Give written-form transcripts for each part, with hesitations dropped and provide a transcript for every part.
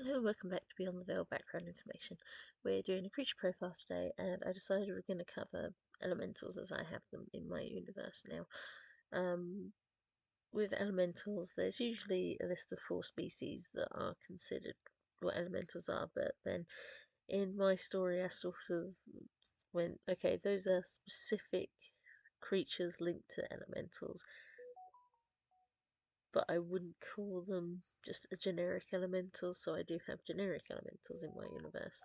Hello, welcome back to Beyond the Veil background information. We're doing a creature profile today, and I decided we're going to cover elementals as I have them in my universe now. With elementals, there's usually a list of 4 species that are considered what elementals are, but then in my story, I sort of went, okay, those are specific creatures linked to elementals, but I wouldn't call them just a generic elemental, so I do have generic elementals in my universe.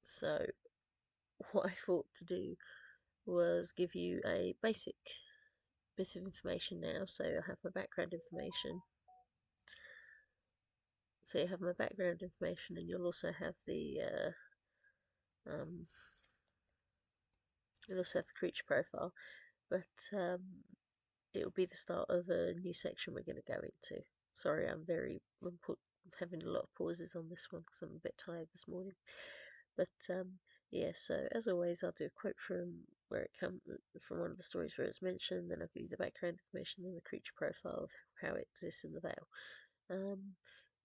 So, what I thought to do was give you a basic bit of information now. So, I have my background information. So, you have my background information, and you'll also have the creature profile. But it will be the start of a new section we're going to go into. Sorry, I'm having a lot of pauses on this one because I'm a bit tired this morning. But yeah, so as always, I'll do a quote from where it comes from one of the stories where it's mentioned. Then I'll give you the background information and the creature profile of how it exists in the Vale.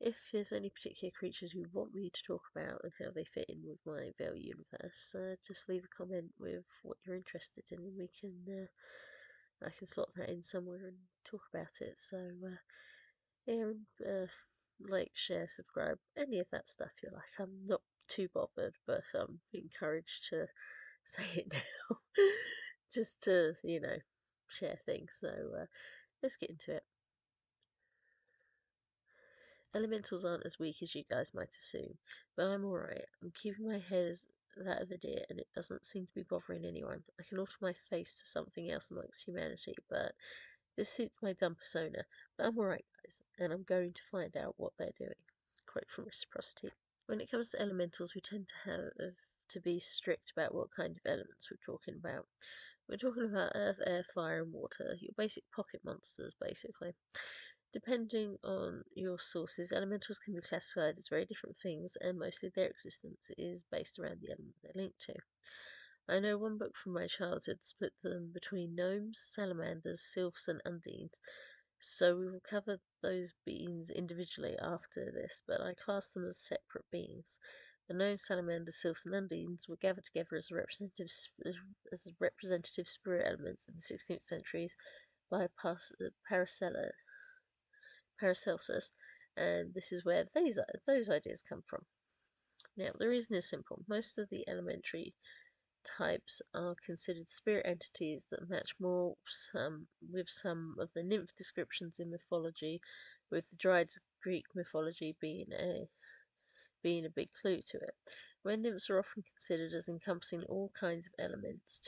If there's any particular creatures you want me to talk about and how they fit in with my Vale universe, just leave a comment with what you're interested in, and I can slot that in somewhere and talk about it. So yeah, like, share, subscribe, any of that stuff you like. I'm not too bothered, but I'm encouraged to say it now, just to share things. So let's get into it. Elementals aren't as weak as you guys might assume, but I'm alright. I'm keeping my head as that of a deer, and it doesn't seem to be bothering anyone. I can alter my face to something else amongst humanity, but this suits my dumb persona. But I'm alright, guys, and I'm going to find out what they're doing. Quote from Reciprocity. When it comes to elementals, we tend to have to be strict about what kind of elements we're talking about. We're talking about earth, air, fire, and water, your basic pocket monsters, basically. Depending on your sources, elementals can be classified as very different things, and mostly their existence is based around the element they're linked to. I know one book from my childhood split them between gnomes, salamanders, sylphs, and undines, so we will cover those beings individually after this, but I class them as separate beings. The known salamanders, sylphs, and undines were gathered together as representative spirit elements in the 16th centuries by Paracelsus, and this is where those ideas come from. Now, the reason is simple. Most of the elementary types are considered spirit entities that match more with some of the nymph descriptions in mythology, with the Druids of Greek mythology being a big clue to it. Where nymphs are often considered as encompassing all kinds of elements,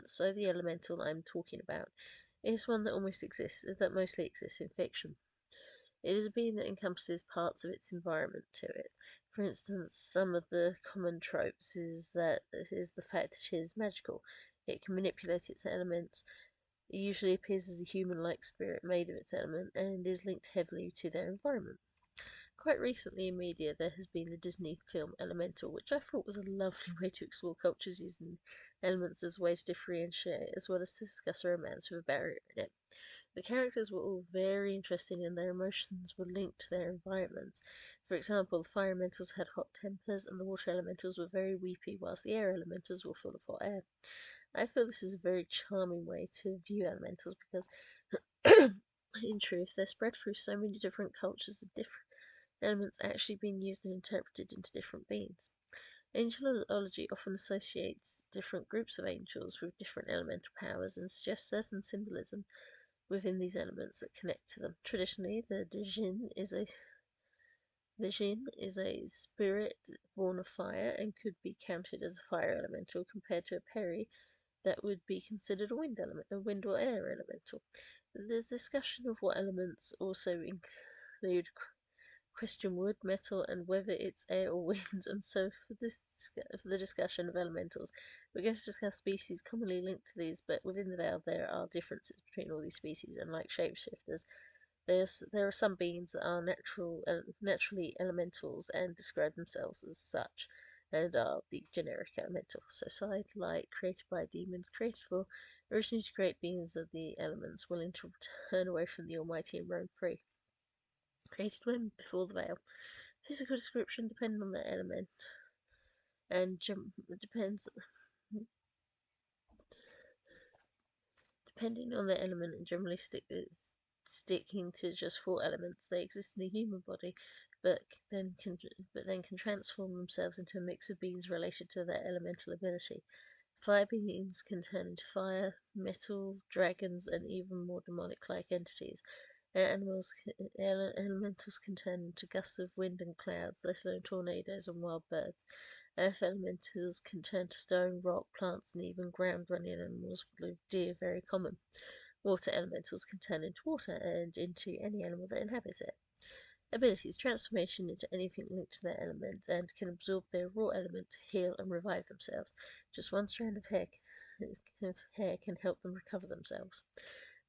so the elemental I'm talking about is one that mostly exists in fiction. It is a being that encompasses parts of its environment to it. For instance, some of the common tropes is the fact that it is magical. It can manipulate its elements. It usually appears as a human-like spirit made of its element and is linked heavily to their environment. Quite recently in media there has been the Disney film Elemental, which I thought was a lovely way to explore cultures using elements as a way to differentiate, as well as to discuss a romance with a barrier in it. The characters were all very interesting and their emotions were linked to their environments. For example, the fire elementals had hot tempers and the water elementals were very weepy, whilst the air elementals were full of hot air. I feel this is a very charming way to view elementals because, in truth, they're spread through so many different cultures with different elements actually being used and interpreted into different beings. Angelology often associates different groups of angels with different elemental powers and suggests certain symbolism within these elements that connect to them. Traditionally, the Djinn is a spirit born of fire and could be counted as a fire elemental compared to a Peri that would be considered a wind or air elemental. The discussion of what elements also include question wood, metal, and whether it's air or wind. And so, for the discussion of elementals, we're going to discuss species commonly linked to these, but within the Vale there are differences between all these species, and like shapeshifters, there are some beings that are naturally elementals and describe themselves as such, and are the generic elemental. So, like created by demons, created for originally to create beings of the elements, willing to turn away from the Almighty and roam free. created when before the veil. Physical description depending on the element and depends depending on the element and generally sticking to just 4 elements. They exist in the human body, but then can transform themselves into a mix of beings related to their elemental ability. Fire beings can turn into fire, metal, dragons, and even more demonic-like entities. Elementals can turn into gusts of wind and clouds, let alone tornadoes and wild birds. Earth elementals can turn to stone, rock, plants, and even ground-running animals, with deer very common. Water elementals can turn into water and into any animal that inhabits it. Abilities: transformation into anything linked to their element, and can absorb their raw element to heal and revive themselves. Just one strand of hair can help them recover themselves.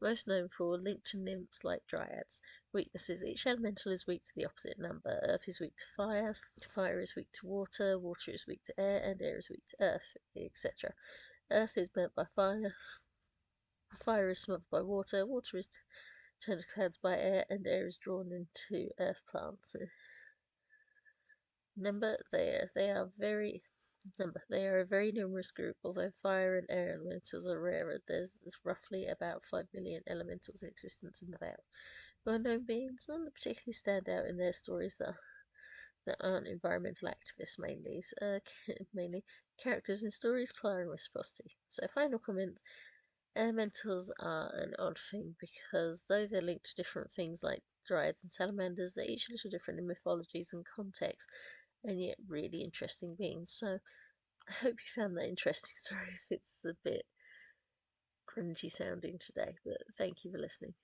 Most known for linked to nymphs like dryads. Weaknesses: each elemental is weak to the opposite number. Earth is weak to fire, fire is weak to water, water is weak to air, and air is weak to earth, etc. Earth is burnt by fire, fire is smothered by water, water is turned to clouds by air, and air is drawn into earth plants. They are a very numerous group, although fire and air elementals are rarer. There's roughly about 5 million elementals in existence in the Vale. Well-known beings, none that particularly stand out in their stories that aren't environmental activists mainly characters in stories, Clare and reciprocity. So final comments. Elementals are an odd thing because though they're linked to different things like dryads and salamanders, they're each a little different in mythologies and contexts, and yet really interesting beings. So I hope you found that interesting. Sorry if it's a bit cringy sounding today, but thank you for listening.